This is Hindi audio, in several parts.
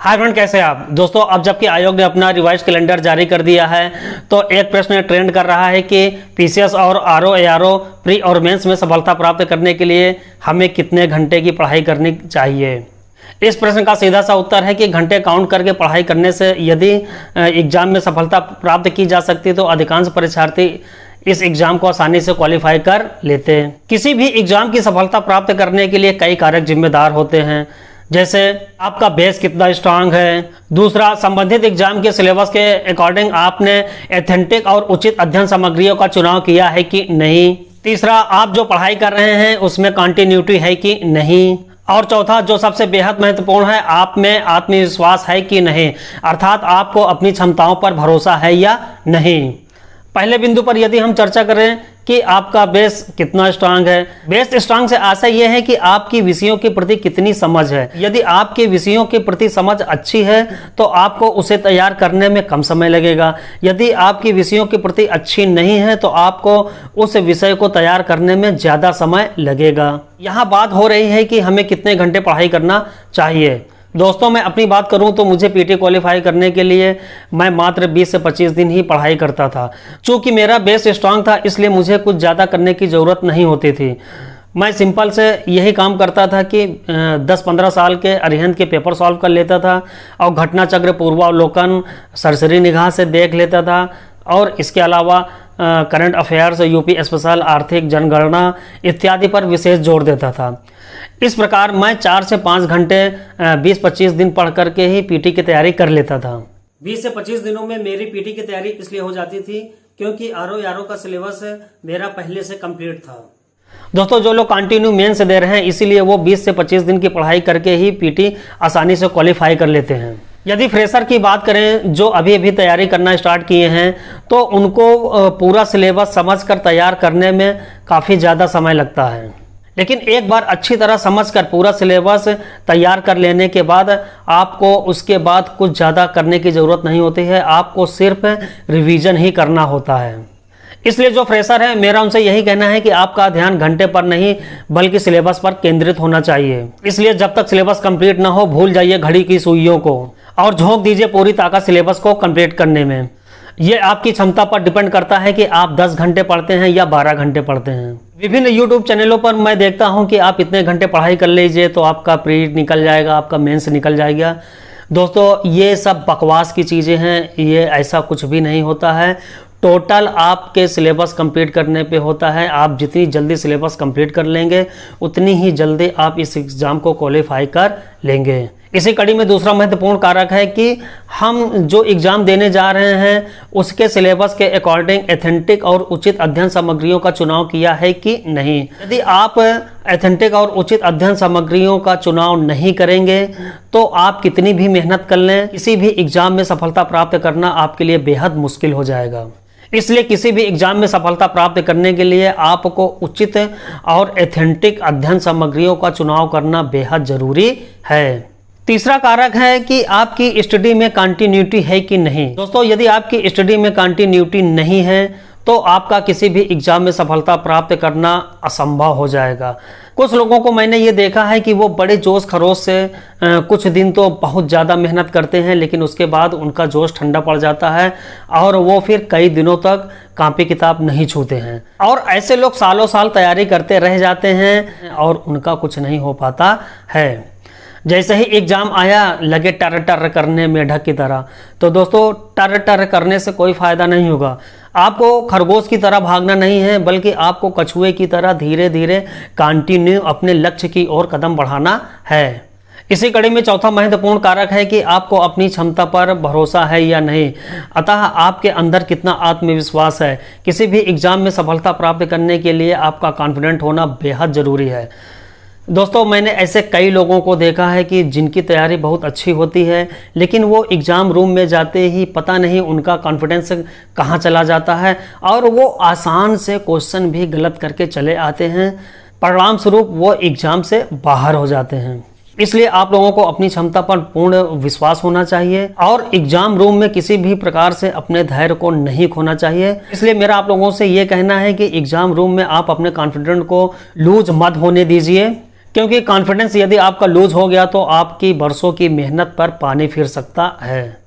हाय फ्रेंड, कैसे हैं आप दोस्तों। अब जबकि आयोग ने अपना रिवाइज कैलेंडर जारी कर दिया है तो एक प्रश्न ट्रेंड कर रहा है कि पीसीएस और आरओ एआरओ प्री और मेंस में सफलता प्राप्त करने के लिए हमें कितने घंटे की पढ़ाई करनी चाहिए। इस प्रश्न का सीधा सा उत्तर है कि घंटे काउंट करके पढ़ाई करने से यदि एग्जाम में सफलता प्राप्त की जा सकती तो अधिकांश परीक्षार्थी इस एग्जाम को आसानी से क्वालिफाई कर लेते हैं। किसी भी एग्जाम की सफलता प्राप्त करने के लिए कई कारक जिम्मेदार होते हैं, जैसे आपका बेस कितना स्ट्रांग है, दूसरा संबंधित एग्जाम के सिलेबस के अकॉर्डिंग आपने एथेंटिक और उचित अध्ययन सामग्रियों का चुनाव किया है कि नहीं, तीसरा आप जो पढ़ाई कर रहे हैं उसमें कंटिन्यूटी है कि नहीं, और चौथा जो सबसे बेहद महत्वपूर्ण है, आप में आत्मविश्वास है कि नहीं, अर्थात आपको अपनी क्षमताओं पर भरोसा है या नहीं। पहले बिंदु पर यदि हम चर्चा करें कि आपका बेस कितना स्ट्रांग है। बेस स्ट्रांग से आशा यह है कि आपकी विषयों के प्रति कितनी समझ है। यदि आपके विषयों के प्रति समझ अच्छी है तो आपको उसे तैयार करने में कम समय लगेगा। यदि आपकी विषयों के प्रति अच्छी नहीं है तो आपको उस विषय को तैयार करने में ज़्यादा समय लगेगा। यहाँ बात हो रही है कि हमें कितने घंटे पढ़ाई करना चाहिए। दोस्तों, मैं अपनी बात करूं तो मुझे पीटी क्वालिफाई करने के लिए मैं मात्र 20 से 25 दिन ही पढ़ाई करता था। चूंकि मेरा बेस स्ट्रांग था इसलिए मुझे कुछ ज़्यादा करने की ज़रूरत नहीं होती थी। मैं सिंपल से यही काम करता था कि 10-15 साल के अरिहंत के पेपर सॉल्व कर लेता था और घटना चक्र पूर्वावलोकन सरसरी निगाह से देख लेता था, और इसके अलावा करंट अफेयर्स, यूपी स्पेशल, आर्थिक जनगणना इत्यादि पर विशेष जोर देता था। इस प्रकार मैं 4 से 5 घंटे 20-25 दिन पढ़ करके ही पीटी की तैयारी कर लेता था। 20 से 25 दिनों में मेरी पीटी की तैयारी इसलिए हो जाती थी क्योंकि आरओ का सिलेबस मेरा पहले से कंप्लीट था। दोस्तों, जो लोग कंटिन्यू मेंस दे रहे हैं इसीलिए वो 20 से 25 दिन की पढ़ाई करके ही पीटी आसानी से क्वालिफाई कर लेते हैं। यदि फ्रेशर की बात करें जो अभी अभी तैयारी करना स्टार्ट किए हैं तो उनको पूरा सिलेबस समझकर तैयार करने में काफ़ी ज़्यादा समय लगता है, लेकिन एक बार अच्छी तरह समझकर पूरा सिलेबस तैयार कर लेने के बाद आपको उसके बाद कुछ ज़्यादा करने की ज़रूरत नहीं होती है, आपको सिर्फ रिवीजन ही करना होता है। इसलिए जो फ्रेशर है मेरा उनसे यही कहना है कि आपका ध्यान घंटे पर नहीं बल्कि सिलेबस पर केंद्रित होना चाहिए। इसलिए जब तक सिलेबस कंप्लीट ना हो भूल जाइए घड़ी की सुइयों को और झोंक दीजिए पूरी ताकत सिलेबस को कंप्लीट करने में। ये आपकी क्षमता पर डिपेंड करता है कि आप 10 घंटे पढ़ते हैं या 12 घंटे पढ़ते हैं। विभिन्न यूट्यूब चैनलों पर मैं देखता हूं कि आप इतने घंटे पढ़ाई कर लीजिए तो आपका प्री निकल जाएगा, आपका मेंस निकल जाएगा। दोस्तों, ये सब बकवास की चीज़ें हैं, ये ऐसा कुछ भी नहीं होता है। टोटल आपके सिलेबस कंप्लीट करने पे होता है। आप जितनी जल्दी सिलेबस कंप्लीट कर लेंगे उतनी ही जल्दी आप इस एग्ज़ाम को क्वालिफाई कर लेंगे। इसी कड़ी में दूसरा महत्वपूर्ण कारक है कि हम जो एग्ज़ाम देने जा रहे हैं उसके सिलेबस के अकॉर्डिंग एथेंटिक और उचित अध्ययन सामग्रियों का चुनाव किया है कि नहीं। यदि आप एथेंटिक और उचित अध्ययन सामग्रियों का चुनाव नहीं करेंगे तो आप कितनी भी मेहनत कर लें, किसी भी एग्ज़ाम में सफलता प्राप्त करना आपके लिए बेहद मुश्किल हो जाएगा। इसलिए किसी भी एग्जाम में सफलता प्राप्त करने के लिए आपको उचित और एथेंटिक अध्ययन सामग्रियों का चुनाव करना बेहद जरूरी है। तीसरा कारक है कि आपकी स्टडी में कंटिन्यूटी है कि नहीं। दोस्तों, यदि आपकी स्टडी में कंटिन्यूटी नहीं है तो आपका किसी भी एग्जाम में सफलता प्राप्त करना असंभव हो जाएगा। कुछ लोगों को मैंने ये देखा है कि वो बड़े जोश खरोश से कुछ दिन तो बहुत ज़्यादा मेहनत करते हैं लेकिन उसके बाद उनका जोश ठंडा पड़ जाता है और वो फिर कई दिनों तक कॉपी किताब नहीं छूते हैं, और ऐसे लोग सालों साल तैयारी करते रह जाते हैं और उनका कुछ नहीं हो पाता है। जैसे ही एग्जाम आया लगे टर टर करने मेढक की तरह। तो दोस्तों, टर टर करने से कोई फ़ायदा नहीं होगा। आपको खरगोश की तरह भागना नहीं है बल्कि आपको कछुए की तरह धीरे धीरे कंटिन्यू अपने लक्ष्य की ओर कदम बढ़ाना है। इसी कड़ी में चौथा महत्वपूर्ण कारक है कि आपको अपनी क्षमता पर भरोसा है या नहीं, अतः आपके अंदर कितना आत्मविश्वास है। किसी भी एग्जाम में सफलता प्राप्त करने के लिए आपका कॉन्फिडेंट होना बेहद ज़रूरी है। दोस्तों, मैंने ऐसे कई लोगों को देखा है कि जिनकी तैयारी बहुत अच्छी होती है लेकिन वो एग्ज़ाम रूम में जाते ही पता नहीं उनका कॉन्फिडेंस कहाँ चला जाता है और वो आसान से क्वेश्चन भी गलत करके चले आते हैं। परिणाम स्वरूप वो एग्ज़ाम से बाहर हो जाते हैं। इसलिए आप लोगों को अपनी क्षमता पर पूर्ण विश्वास होना चाहिए और एग्जाम रूम में किसी भी प्रकार से अपने धैर्य को नहीं खोना चाहिए। इसलिए मेरा आप लोगों से ये कहना है कि एग्जाम रूम में आप अपने कॉन्फिडेंट को लूज मत होने दीजिए, क्योंकि कॉन्फिडेंस यदि आपका लूज हो गया तो आपकी बरसों की मेहनत पर पानी फिर सकता है।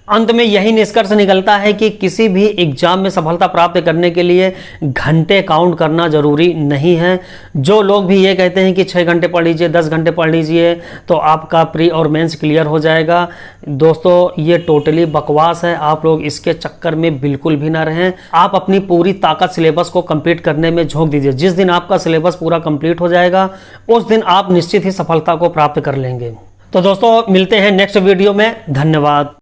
अंत में यही निष्कर्ष निकलता है कि किसी भी एग्जाम में सफलता प्राप्त करने के लिए घंटे काउंट करना जरूरी नहीं है। जो लोग भी ये कहते हैं कि 6 घंटे पढ़ लीजिए, 10 घंटे पढ़ लीजिए तो आपका प्री और मेंस क्लियर हो जाएगा, दोस्तों ये टोटली बकवास है। आप लोग इसके चक्कर में बिल्कुल भी ना रहें। आप अपनी पूरी ताकत सिलेबस को कंप्लीट करने में झोंक दीजिए। जिस दिन आपका सिलेबस पूरा कंप्लीट हो जाएगा उस दिन आप निश्चित ही सफलता को प्राप्त कर लेंगे। तो दोस्तों मिलते हैं नेक्स्ट वीडियो में। धन्यवाद।